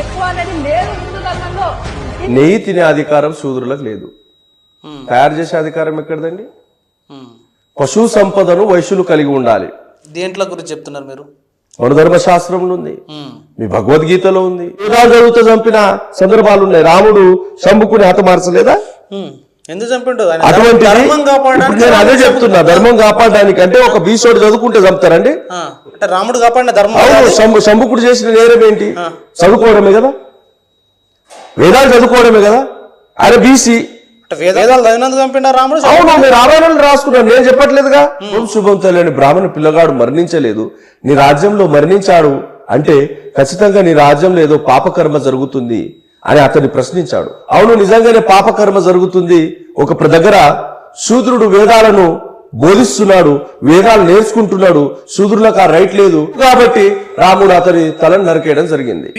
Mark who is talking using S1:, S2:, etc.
S1: ఎక్కువ అనేది లేదు హిందూ ధర్మంలో.
S2: నెయ్యి తినే అధికారం శూద్రులకు లేదు. తయారు చేసే అధికారం ఎక్కడదండి? పశు సంపదను వైశ్యులు కలిగి ఉండాలి.
S3: దేంట్లో గురించి చెప్తున్నారు మీరు?
S2: మన ధర్మశాస్త్రంలో ఉంది, మీ భగవద్గీతలో ఉంది. వేదాలు చదువుతూ చంపిన సందర్భాలు ఉన్నాయి. రాముడు శంభుకుని హతమార్చలేదా?
S3: ఎందుకు చంపిండు?
S2: అటువంటి నేను అదే చెప్తున్నా, ధర్మం కాపాడడానికి. అంటే ఒక బీసోడు చదువుకుంటే చంపుతారండి?
S3: అంటే రాముడు కాపాడిన ధర్మం.
S2: అవును, శంభుకుడు చేసిన నేరం ఏంటి? చదువుకోవడమే కదా, వేదాలు చదువుకోవడమే కదా. అరే బీసీ
S3: వేదాలు చదివినందుకు చంపిండా రాముడు?
S2: అవును, మీరు రామాయణాలు రాసుకున్నారు, నేను చెప్పట్లేదుగా. శుభం తెలియని బ్రాహ్మణ పిల్లగాడు మరణించలేదు, నీ రాజ్యంలో మరణించాడు అంటే ఖచ్చితంగా నీ రాజ్యంలో ఏదో పాపకర్మ జరుగుతుంది అని అతన్ని ప్రశ్నించాడు. అవును, నిజంగానే పాపకర్మ జరుగుతుంది. ఒక దగ్గర శూద్రుడు వేదాలను బోధిస్తున్నాడు, వేదాలు నేర్చుకుంటున్నాడు, శూద్రులకు ఆ రైట్ లేదు కాబట్టి రాముడు అతని తలను నరికేయడం జరిగింది.